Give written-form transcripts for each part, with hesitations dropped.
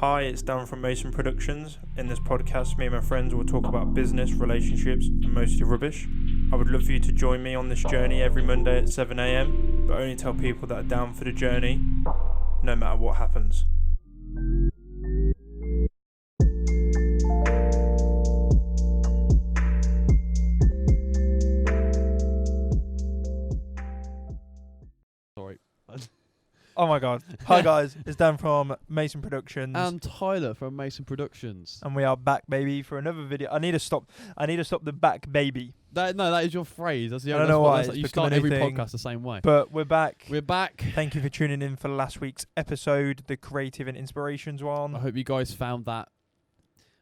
Hi, it's Dan from Mason Productions. In this podcast, me and my friends will talk about business, relationships, and mostly rubbish. I would love for you to join me on this journey every Monday at 7 a.m, but only tell people that are down for the journey, no matter what happens. Sorry. Oh my god. Hi guys, it's Dan from Mason Productions. And Tyler from Mason Productions. And we are back, baby, for another video. I need to stop the back, baby. That is your phrase. That's the I don't know why. You It's start become a every new thing. podcast the same way. But we're back. We're back. Thank you for tuning in for last week's episode, the creative and inspirations one. I hope you guys found that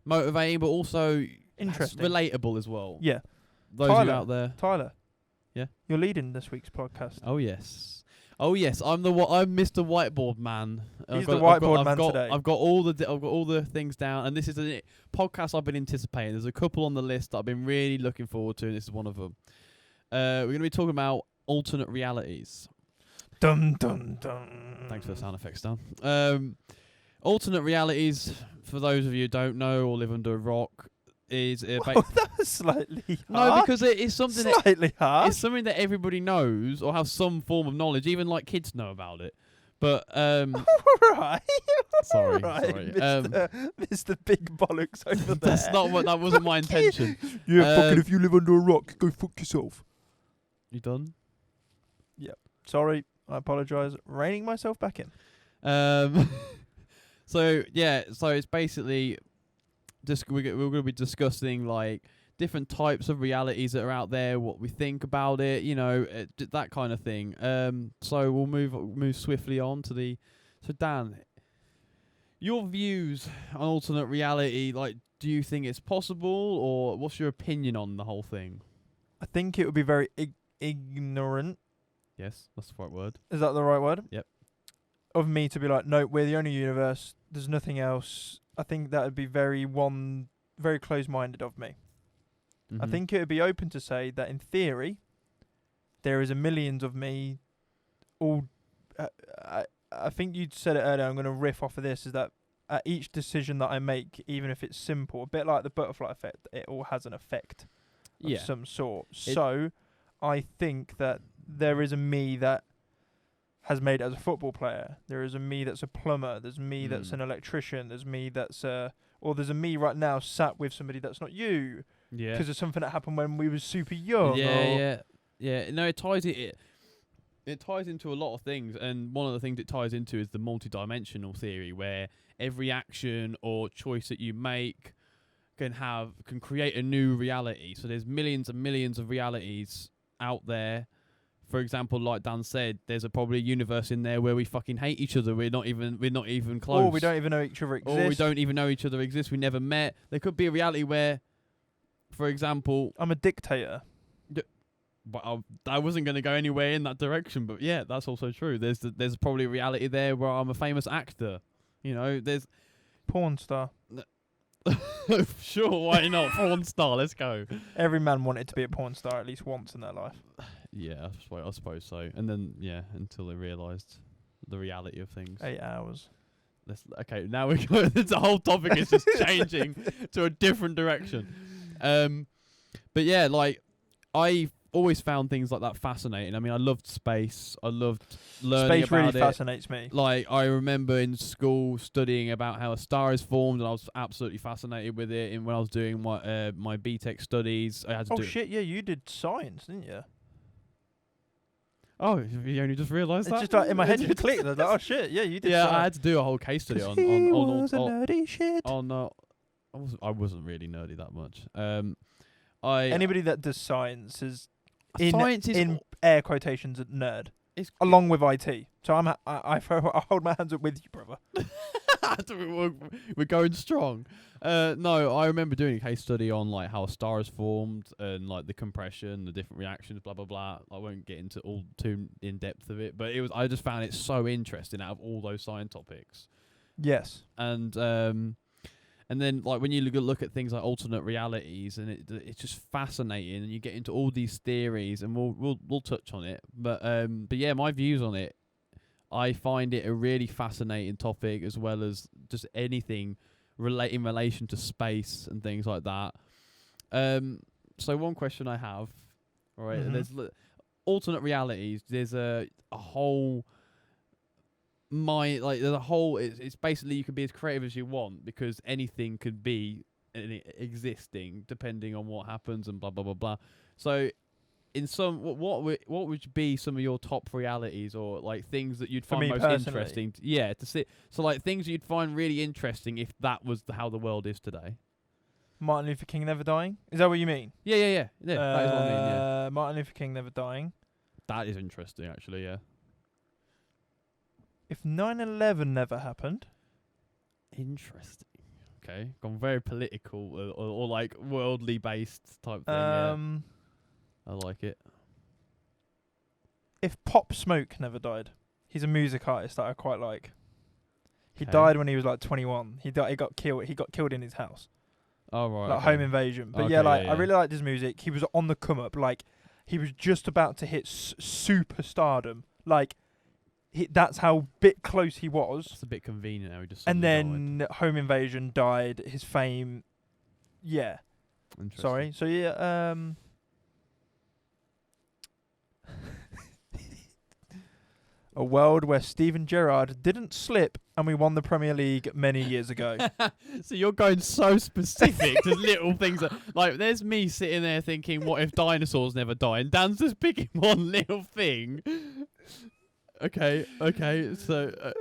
motivating, but also Interesting. relatable as well. Yeah. Those of Tyler. you out there. Tyler. Yeah? You're leading this week's podcast. Oh yes. Oh yes. I'm Mr. Whiteboard Man. He's the whiteboard man today. I've got all the things down, and this is a podcast I've been anticipating. There's a couple on the list that I've been really looking forward to, and this is one of them. We're going to be talking about alternate realities. Dun dun dun. Thanks for the sound effects, Dan. Alternate realities, for those of you who don't know or live under a rock, is Whoa, that was slightly no, harsh. because it is something Slightly harsh. it's something that everybody knows or have some form of knowledge. Even like kids know about it. But Right. sorry, Right, sorry. Mr. Big Bollocks over there. That's not what. That wasn't my intention. Yeah, fucking Um, if you live under a rock, go fuck yourself. You done? Sorry, I apologise. Reining myself back in. So it's basically just we're going to be discussing like different types of realities that are out there, what we think about it, that kind of thing. So we'll move swiftly on to so Dan, your views on alternate reality, like, do you think it's possible, or what's your opinion on the whole thing? I think it would be very ignorant. Yes, that's the right word. Is that the right word? Yep. Of me to be like, no, we're the only universe. There's nothing else. I think that would be very close-minded of me. I Mhm. think it would be open to say that in theory, there is a millions of me. All, I think you said it earlier. I'm going to riff off of this. Is that at each decision that I make, even if it's simple, a bit like the butterfly effect, it all has an effect of Yeah. some sort. So, I think that there is a me that has made it as a football player. There is a me that's a plumber. There's me that's an electrician. There's me that's or there's a me right now sat with somebody that's not you. Yeah. Because of something that happened when we were super young. Yeah. No, it ties it ties into a lot of things, and one of the things it ties into is the multi-dimensional theory, where every action or choice that you make can create a new reality. So there's millions and millions of realities out there. For example, like Dan said, there's probably a universe in there where we fucking hate each other. We're not even close. Or we don't even know each other exists. Or we don't even know each other exists. We never met. There could be a reality where, for example, I'm a dictator. but I wasn't going to go anywhere in that direction. But yeah, that's also true. There's probably a reality there where I'm a famous actor. There's Porn star. sure, why not? Porn star, let's go. Every man wanted to be a porn star at least once in their life. Yeah, I suppose so. And then until they realised the reality of things. 8 hours. Okay, now we're going. The whole topic is just changing to a different direction. But yeah, like I always found things like that fascinating. I mean, I loved space. I loved learning Space about really it. fascinates me. Like, I remember in school studying about how a star is formed, and I was absolutely fascinated with it. And when I was doing my BTEC studies, I had to Oh do. shit! Yeah, you did science, didn't you? Oh, you only just realised It's that? just like in my head it clicked. I was like, oh shit! Yeah, you did. Yeah, I science. had to do a whole case study 'Cause on he on was a nerdy shit. I wasn't really nerdy that much. Anybody that does science is science is in air quotations a nerd, it's along with IT. So I hold my hands up with you, brother. we're going strong. No, I remember doing a case study on like how a star is formed and like the compression, the different reactions, blah blah blah. I won't get into all too in depth of it, but I just found it so interesting out of all those science topics. Yes. And then like when you look at things like alternate realities, and it's just fascinating, and you get into all these theories, and we'll touch on it. But yeah, my views on it I find it a really fascinating topic, as well as just anything in relation to space and things like that. So one question I have, all right, Mhm. there's alternate realities. There's a whole there's a whole. It's basically you can be as creative as you want, because anything could be existing depending on what happens and blah blah blah blah. So, in some, what would be some of your top realities, or like things that you'd For find me most personally? interesting? To see. So like things you'd find really interesting if that was how the world is today. Martin Luther King never dying? Is that what you mean? Yeah. That is what I mean. Yeah, Martin Luther King never dying. that is interesting actually. Yeah, If 9/11 never happened, interesting. Okay, gone very political or like worldly based type thing. Yeah. I like it. if Pop Smoke never died, he's a music artist that I quite like. He Okay. died when he was like 21. He got killed. He got killed in his house, Oh right. like okay. home invasion. But Okay, yeah, like yeah, I yeah. really liked his music. He was on the come up. Like he was just about to hit superstardom. Like that's how bit close he was. It's a bit convenient how he just. And suddenly then Home Invasion died. His fame, yeah. died. Interesting. Sorry. So yeah. A world where Steven Gerrard didn't slip and we won the Premier League many years ago. So you're going so specific to little things like there's me sitting there thinking, what if dinosaurs never die? And Dan's just picking one little thing. Okay. So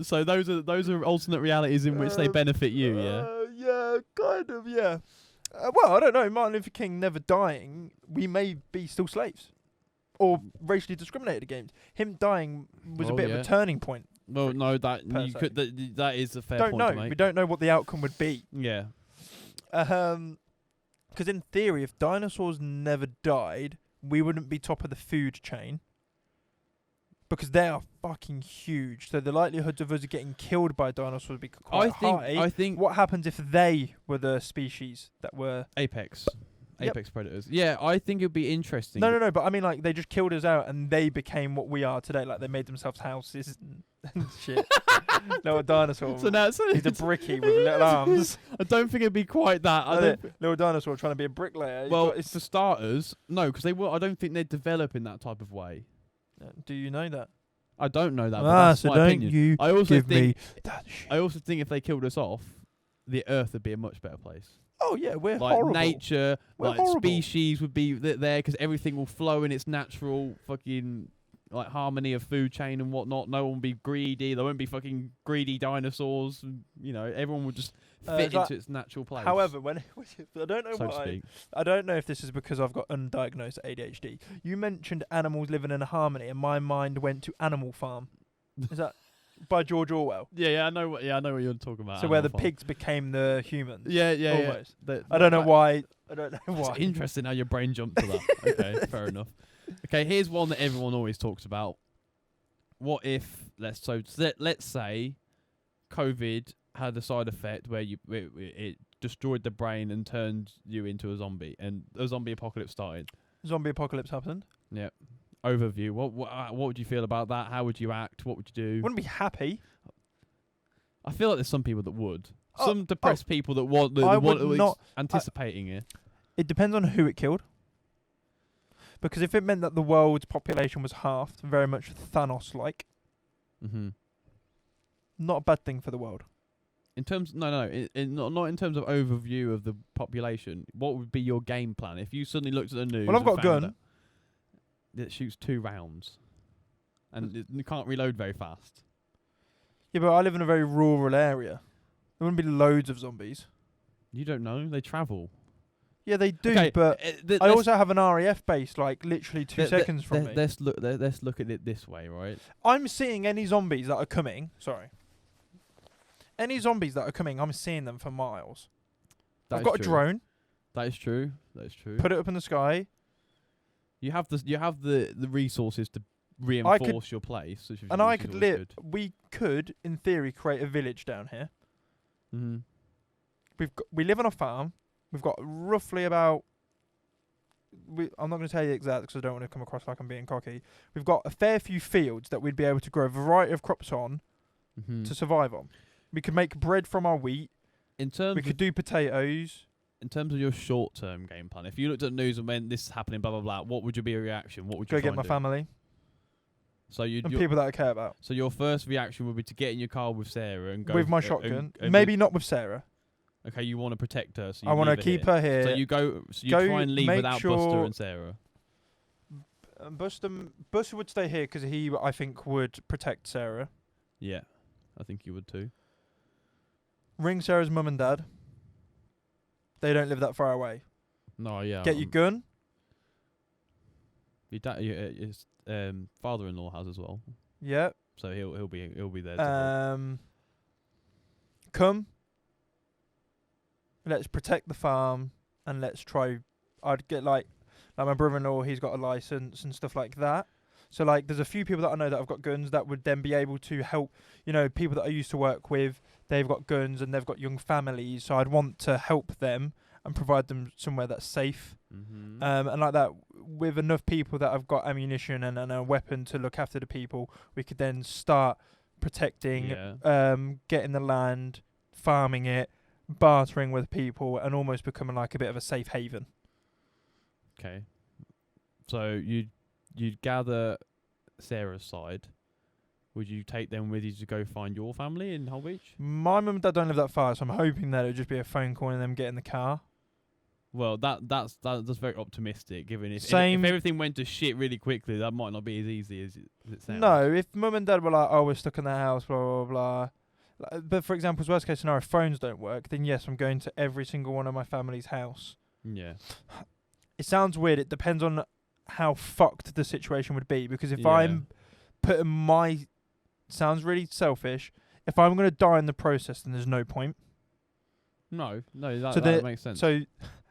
so those are alternate realities in which they benefit you, yeah. Yeah, kind of. Yeah. Well, I don't know. Martin Luther King never dying. We may be still slaves, or racially discriminated against. Him dying was a Well, bit of yeah. a turning point. Well, no, that per you se. could that is a fair Don't point know. to make. We don't know what the outcome would be. Yeah. Because in theory, if dinosaurs never died, we wouldn't be top of the food chain. Because they are fucking huge. So the likelihoods of us getting killed by dinosaurs would be quite high. I think What happens if they were the species that were... apex Yep. predators. Yeah, I think it'd be interesting. No. But I mean, like, they just killed us out and they became what we are today. Like, they made themselves houses and shit. Little dinosaur. So now He's a bricky with little arms. I don't think it'd be quite that. I Like don't. a little dinosaur trying to be a bricklayer. He's Well, got his- for starters, no, because they will. I don't think they'd develop in that type of way. Do you know that? I don't know that. But that's so my don't opinion. you I also give think. me that shit. I also think if they killed us off, the Earth would be a much better place. Oh, yeah, we're Like horrible. nature, We're like horrible. species would be there because everything will flow in its natural fucking like harmony of food chain and whatnot. No one will be greedy. There won't be fucking greedy dinosaurs. And, you know, everyone will just fit that- into its natural place. However, when I don't know so to why. speak. I don't know if this is because I've got undiagnosed ADHD. You mentioned animals living in harmony, and my mind went to Animal Farm. Is that by George Orwell? Yeah, I know what you're talking about. So where the Animal Farm. pigs became the humans. Yeah, almost. yeah. I don't know why. I don't know It's why. interesting how your brain jumped to that. Okay, fair enough. Okay, here's one that everyone always talks about. What if let's say COVID had a side effect where it destroyed the brain and turned you into a zombie, and a zombie apocalypse started. Zombie apocalypse happened. Yeah. Overview. What would you feel about that? How would you act? What would you do? Wouldn't be happy. I feel like there's some people that would. Oh, Some depressed people that want I would not- anticipating it. It depends on who it killed. Because if it meant that the world's population was halved, very much Thanos-like, Mm-hmm. not a bad thing for the world. In terms, not in terms of overview of the population. What would be your game plan if you suddenly looked at the news? Well, I've and got a found gun. that shoots 2 rounds, and you can't reload very fast. Yeah, but I live in a very rural area. There wouldn't be loads of zombies. You don't know. They travel. Yeah, they do, Okay, but I let's- also have an RAF base, like, literally 2 let- seconds from me. Let's look at it this way, right? I'm seeing any zombies that are coming. Sorry. Any zombies that are coming, I'm seeing them for miles. That I've is got a true. drone, That is true. That is true. put it up in the sky. You have the resources to reinforce your place, which is And I which is could always live. We could, in theory, create a village down here. good. Mhm. We live on a farm. We've got roughly about I'm not going to tell you exact because I don't want to come across like I'm being cocky. We've got a fair few fields that we'd be able to grow a variety of crops on to survive on. We could make bread from our wheat. In terms We could do potatoes. in terms of your short-term game plan, if you looked at the news and when this is happening, blah blah blah, what would be your reaction? What would you Go try get my and do? family So you and people that I care about. So your first reaction would be to get in your car with Sarah and go With my and- shotgun. and Maybe not with Sarah. Okay, you want to protect her. So you I want to leave keep here. her here. So you go. So you Go try and leave make without Buster sure- and Sarah. Buster would stay here because he, I think, would protect Sarah. Yeah, I think you would too. Ring Sarah's mum and dad. They don't live that far away. No, yeah. Get your gun. His father-in-law has as well, Yeah. so he'll be there. To help. Come. Let's protect the farm and let's try. I'd get like my brother-in-law. He's got a license and stuff like that. So like, there's a few people that I know that have got guns that would then be able to help. You know, people that I used to work with. They've got guns and they've got young families. So I'd want to help them and provide them somewhere that's safe. Mm-hmm. And like that, with enough people that have got ammunition and a weapon to look after the people, we could then start protecting, getting the land, farming it, bartering with people, and almost becoming like a bit of a safe haven. Okay. So you'd gather Sarah's side. Would you take them with you to go find your family in Hull Beach? My mum and dad don't live that far, so I'm hoping that it would just be a phone call and them get in the car. Well, that's very optimistic. Given if Same- everything went to shit really quickly, that might not be as easy as it sounds. No, if mum and dad were like, oh, we're stuck in the house, blah, blah, blah. But for example, worst case scenario, phones don't work, then yes, I'm going to every single one of my family's house. Yeah. It sounds weird. It depends on how fucked the situation would be. Because if Yeah. I'm putting my... Sounds really selfish. If I'm going to die in the process, then there's no point. No, that, So that makes sense. So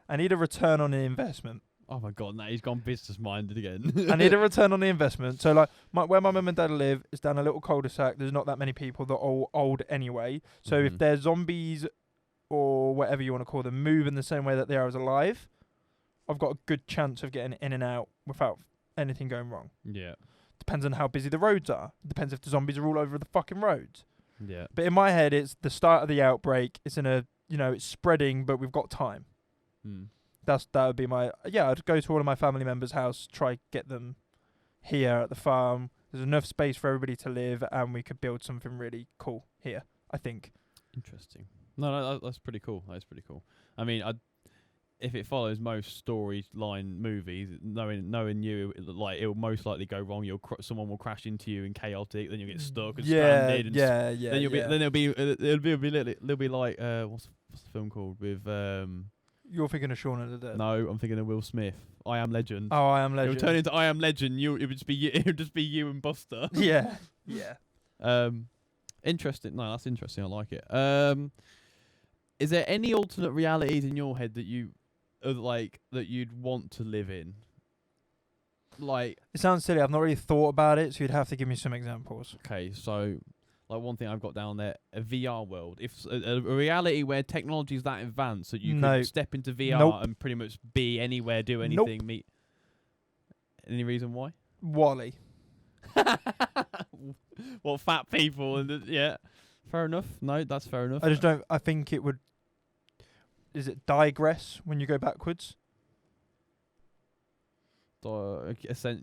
I need a return on the investment. Oh my god, now he's gone business minded again. I need a return on the investment. So like where my mum and dad live is down a little cul-de-sac. There's not that many people that are all old anyway. So if Mhm. they're zombies or whatever you want to call them move in the same way that they are as alive, I've got a good chance of getting in and out without anything going wrong. Yeah. Depends on how busy the roads are. Depends if the zombies are all over the fucking roads. Yeah. But in my head, it's the start of the outbreak. It's it's spreading, but we've got time. Mm. That would be my... Yeah, I'd go to one of my family members' house, try get them here at the farm. There's enough space for everybody to live, and we could build something really cool here, I think. Interesting. No, that's pretty cool. That's pretty cool. I mean, if it follows most storyline movies, knowing you, like, it will most likely go wrong. Someone will crash into you in chaotic, then you'll get stuck and stranded. And yeah. Then there'll be like what's the film called with You're thinking of Shaun of the Dead. No, I'm thinking of Will Smith. I Am Legend. Oh, I Am It Legend. would turn into I Am Legend. It would just be you. It would just be you and Buster. Yeah. Interesting. No, that's interesting. I like it. Is there any alternate realities in your head that you'd want to live in? Like, It sounds silly. I've not really thought about it, so you'd have to give me some examples. okay, so like one thing I've got down there, a VR world. If a reality where technology is that advanced that you No. could step into VR Nope. and pretty much be anywhere, do Nope. anything, meet. Any reason why? Wally. Well, fat people and yeah, fair enough. No, that's fair enough. I just don't... I think it would... Is it digress when you go backwards? I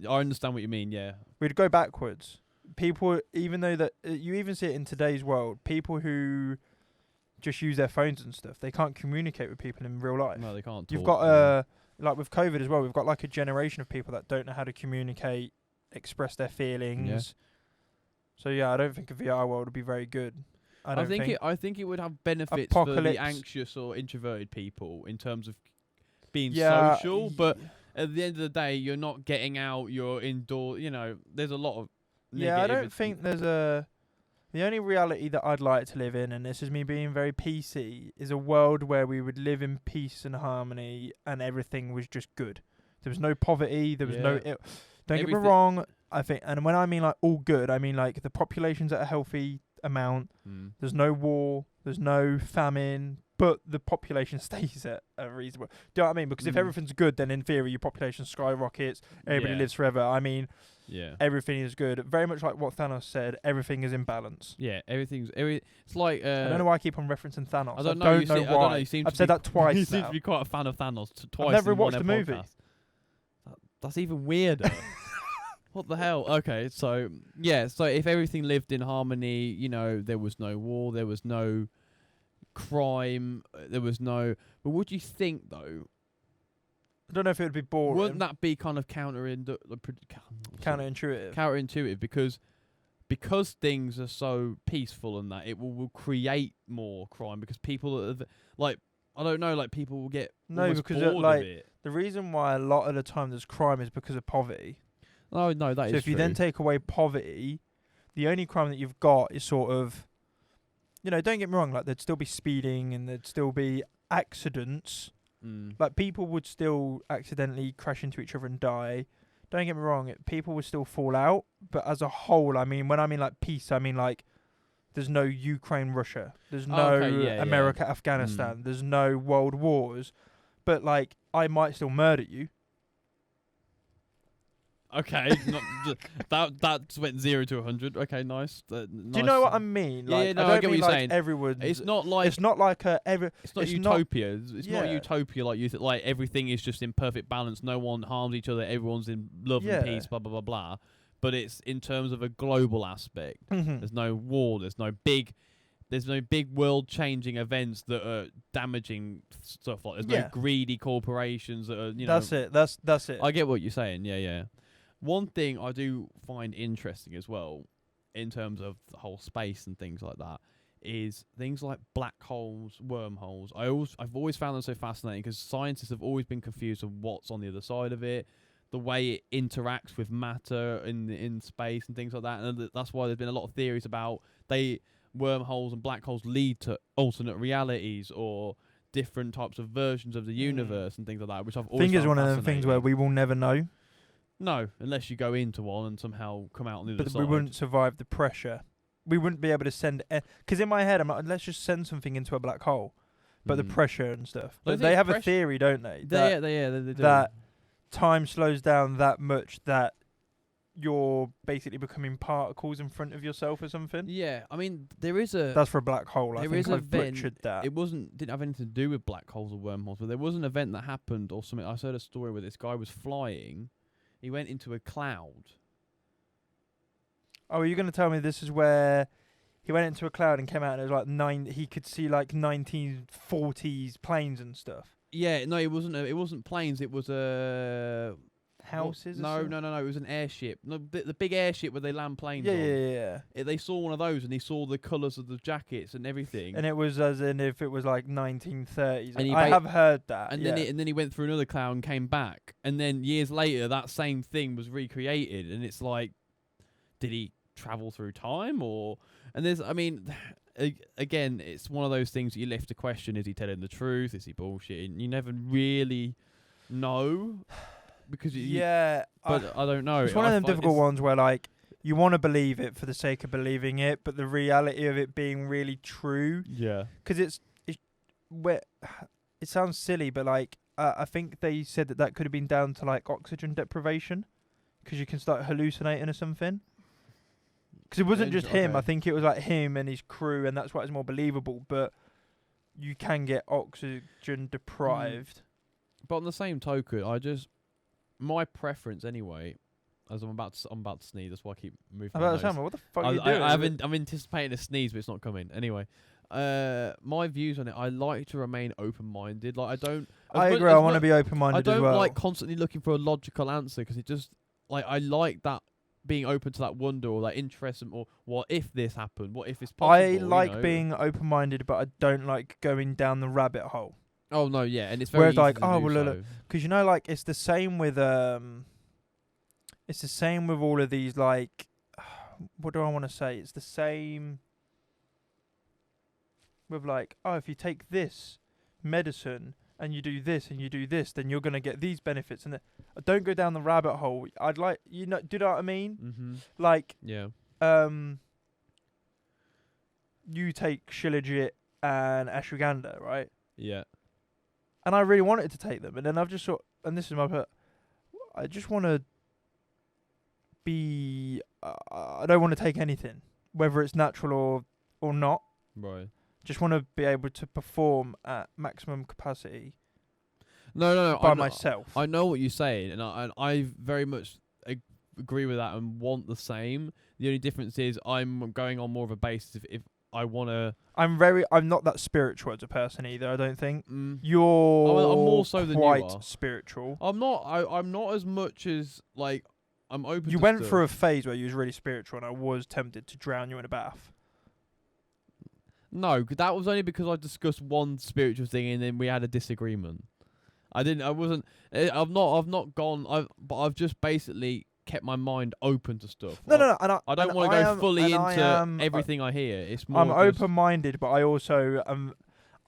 understand what you mean. Yeah. We'd go backwards. People, even though that... you even see it in today's world. People who just use their phones and stuff, they can't communicate with people in real life. No, they can't. You've talk, got like with COVID as well, we've got like a generation of people that don't know how to communicate, express their feelings. So yeah, I don't think a VR world would be very good. I think it would have benefits for the Apocalypse. anxious or introverted people in terms of being Yeah, social, but at the end of the day, you're not getting out. You're indoor. There's a lot of yeah, I don't negative- think there's a... The only reality that I'd like to live in, and this is me being very PC, is a world where we would live in peace and harmony and everything was just good. There was no poverty, there was no... Yeah. Don't get me Everything- wrong, I think... And when I mean like all good, I mean like the populations that are healthy, amount. Mm. There's no war. There's no famine. But the population stays at a reasonable. Do you know what I mean? Because if Mm. everything's good, then in theory your population skyrockets. Everybody Yeah. lives forever. I mean, Yeah. everything is good. Very much like what Thanos said. Everything is in balance. Yeah, it's like I don't know why I keep on referencing Thanos. I don't know. why. I don't know. You seem I've to said be, that twice You seem now. to be quite a fan of Thanos. Twice. never in one watched the movie. podcast. That's even weirder. What the hell? Okay, so yeah, so if everything lived in harmony, you know, there was no war, there was no crime, there was no. But would you think though? I don't know if it would be boring. Wouldn't that be kind of counterintuitive? Counterintuitive because things are so peaceful and that it will create more crime because people are like I don't know, like people will get almost because bored like of it. the reason why a lot of the time there's crime is because of poverty. Oh no, that is So if true. you then take away poverty, the only crime that you've got is sort of, you know, don't get me wrong, like there'd still be speeding and there'd still be accidents. Like people would still accidentally crash into each other and die. Don't get me wrong, people would still fall out. But as a whole, I mean, when I mean like peace, I mean like there's no Ukraine, Russia. There's no America, Afghanistan. There's no world wars. But like, I might still murder you. Okay, that went 0 to 100. Okay, nice. Do you know what I mean? Yeah, Like, no, I don't I get what mean you're like saying. everyone. It's not like it's not like a every. it's not it's utopia. It's not Yeah. utopia like you like everything is just in perfect balance. No one harms each other. Everyone's in love Yeah. and peace. Blah blah blah blah. But it's in terms of a global aspect. There's no war. There's no big world-changing events that are damaging stuff like. There's no greedy corporations that are. That's it. That's it. I get what you're saying. Yeah. One thing I do find interesting as well, in terms of the whole space and things like that, is things like black holes, wormholes. I've always found them so fascinating because scientists have always been confused of what's on the other side of it, the way it interacts with matter in space and things like that. And that's why there's been a lot of theories about wormholes and black holes lead to alternate realities or different types of versions of the universe and things like that, which I've I always think it's found one of them things where we will never know. No, unless you go into one and somehow come out on the other But side. we wouldn't survive the pressure. We wouldn't be able to send. Because in my head, I'm like, let's just send something into a black hole. But the pressure and stuff. But I But they think have a theory, don't they? They do. That time slows down that much that you're basically becoming particles in front of yourself or something. Yeah, I mean, there is a. That's for a black hole. I there think is a I've event- butchered that. It didn't have anything to do with black holes or wormholes, but there was an event that happened or something. I heard a story where this guy was flying. He went into a cloud. Oh, are you going to tell me this is where he went into a cloud and came out and it was like he could see like 1940s planes and stuff? Yeah, no, it wasn't planes. It was Houses? or No, something? no. It was an airship. No, the big airship where they land planes Yeah, on. yeah. They saw one of those and he saw the colours of the jackets and everything. And it was as in if it was like 1930s. And he I have heard that. And yeah. then he went through another cloud and came back. And then years later, that same thing was recreated. And it's like, did he travel through time or? And there's, I mean, again, it's one of those things that you left to question: is he telling the truth? Is he bullshitting? You never really know because But I don't know. It's one of them difficult ones where like you want to believe it for the sake of believing it, but the reality of it being really true. Yeah. Because it sounds silly, but like I think they said that could have been down to like oxygen deprivation, because you can start hallucinating or something. Because it wasn't just him. Okay. I think it was like him and his crew, and that's why it's more believable. But you can get oxygen deprived. But on the same token, my preference anyway, as I'm about to sneeze. That's why I keep moving. I'm about to say, what the fuck are you doing? I'm anticipating a sneeze, but it's not coming. Anyway, my views on it. I like to remain open-minded. Like I agree. I want to be open-minded I as don't well. like constantly looking for a logical answer because it just I like that being open to that wonder or that interest or what if this happened? What if it's possible? I like being open-minded, but I don't like going down the rabbit hole. Oh no, yeah, and it's very Whereas easy like, to oh do well, so. look, because you know, like it's the same with all of these like, what do I want to say? It's the same with like, oh, if you take this medicine and you do this and you do this, then you're gonna get these benefits. And don't go down the rabbit hole. I'd like, do you know what I mean? Mm-hmm. Like, Yeah. you take Shilajit and Ashwagandha, right? Yeah. And I really wanted to take them, and then I've just thought, and this is my put, I just want to be. I don't want to take anything, whether it's natural or not. Right. Just want to be able to perform at maximum capacity No. by myself. I know what you're saying, and I very much agree with that and want the same. The only difference is I'm going on more of a basis if I want to. I'm not that spiritual as a person either. I don't think you're. I'm more so than you quite are. spiritual. I'm not. I'm not as much as like. I'm open. You to went stuff. through a phase where you was really spiritual, and I was tempted to drown you in a bath. No, that was only because I discussed one spiritual thing and then we had a disagreement. I wasn't. I've not gone. But I've just basically kept my mind open to stuff. No. And I don't want to go fully into everything I hear. It's more. I'm open-minded, but I also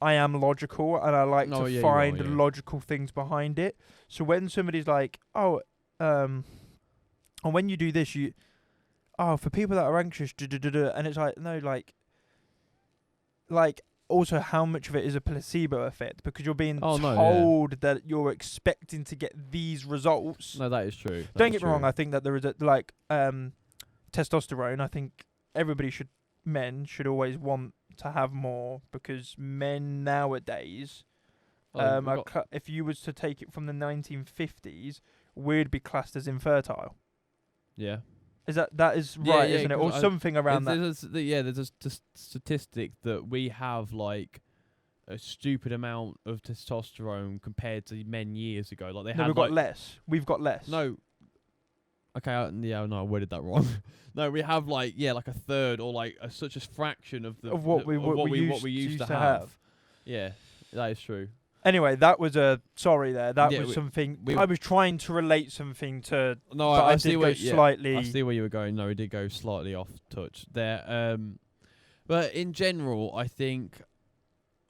I am logical, and I like to find logical things behind it. So when somebody's like, and when you do this, for people that are anxious, and it's like, no, like also how much of it is a placebo effect, because you're being told that you're expecting to get these results. No, that is true. Don't get me wrong, I think that there is testosterone. I think men should always want to have more, because men nowadays, if you was to take it from the 1950s, we'd be classed as infertile. Yeah. That is right, isn't it? Or something around that. There's a statistic that we have like a stupid amount of testosterone compared to men years ago. Like we've got less. We've got less. No. Okay, I worded that wrong. No, we have like a third or like such a fraction of what we used to have. Yeah, that is true. Anyway, that was sorry there. That was something I was trying to relate something to. No, but I see where slightly. I see where you were going. No, it did go slightly off touch there. But in general, I think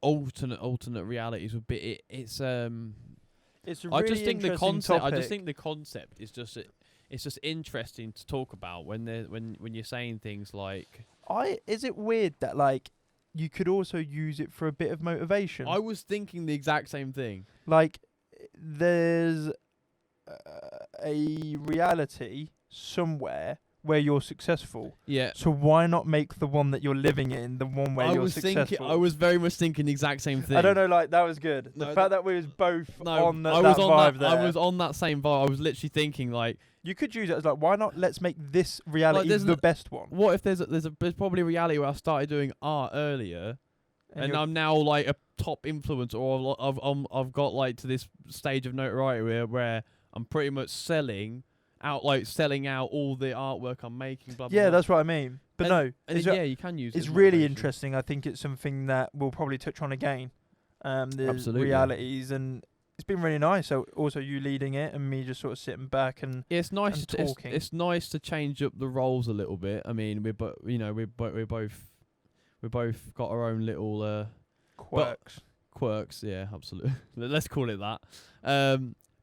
alternate realities would be it's a really I just think the concept. Topic. I just think the concept is just it's just interesting to talk about when you're saying things like. Is it weird that like you could also use it for a bit of motivation? I was thinking the exact same thing. Like, there's a reality somewhere where you're successful. Yeah. So why not make the one that you're living in the one where you're successful? I was very much thinking the exact same thing. I don't know, like, that was good. The fact that we was both on that vibe there. I was on that same vibe. I was literally thinking, like... You could use it as, like, why not let's make this reality the best one? What if there's probably a reality where I started doing art earlier, and I'm now, like, a top influencer, or I've got, like, to this stage of notoriety where I'm pretty much selling out all the artwork I'm making, blah, blah, yeah, blah. That's what I mean. But you can use it. It's really interesting. I think it's something that we'll probably touch on again. The Absolutely. realities, and it's been really nice. So also you leading it and me just sort of sitting back and it's nice and talking. It's nice to change up the roles a little bit. I mean, we both got our own little quirks. Yeah, absolutely. Let's call it that.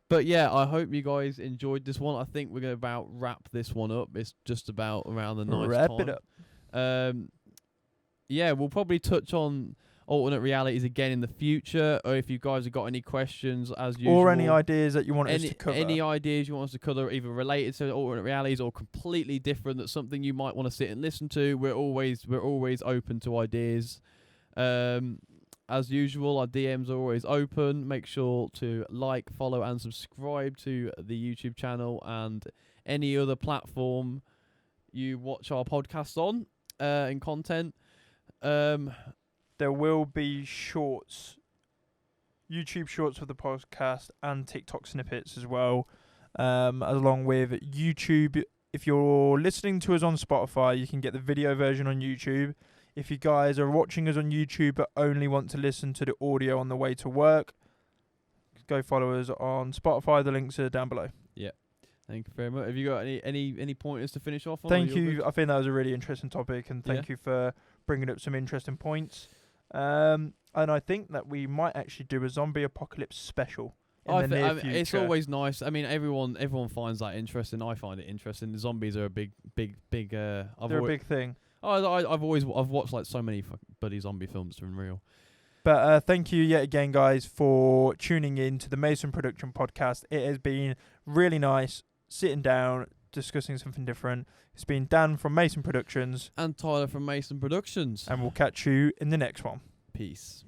But yeah, I hope you guys enjoyed this one. I think we're going to about wrap this one up. It's just about around the nice wrap time. it up. Yeah, we'll probably touch on alternate realities again in the future, or if you guys have got any questions as usual. Or any ideas that you want us to cover. Any ideas you want us to cover, either related to alternate realities or completely different, that's something you might want to sit and listen to. We're always open to ideas. As usual, our DMs are always open. Make sure to like, follow, and subscribe to the YouTube channel and any other platform you watch our podcasts on and content. There will be shorts, YouTube shorts for the podcast, and TikTok snippets as well, along with YouTube. If you're listening to us on Spotify, you can get the video version on YouTube. If you guys are watching us on YouTube but only want to listen to the audio on the way to work, go follow us on Spotify. The links are down below. Yeah. Thank you very much. Have you got any pointers to finish off on? Thank you. I think that was a really interesting topic, and thank you for bringing up some interesting points. And I think that we might actually do a zombie apocalypse special in the near future. It's always nice. I mean, everyone finds that interesting. I find it interesting. The zombies are a big. They're a big thing. I've watched like so many bloody zombie films from real. But thank you yet again, guys, for tuning in to the Mason Production Podcast. It has been really nice sitting down, discussing something different. It's been Dan from Mason Productions. And Tyler from Mason Productions. And we'll catch you in the next one. Peace.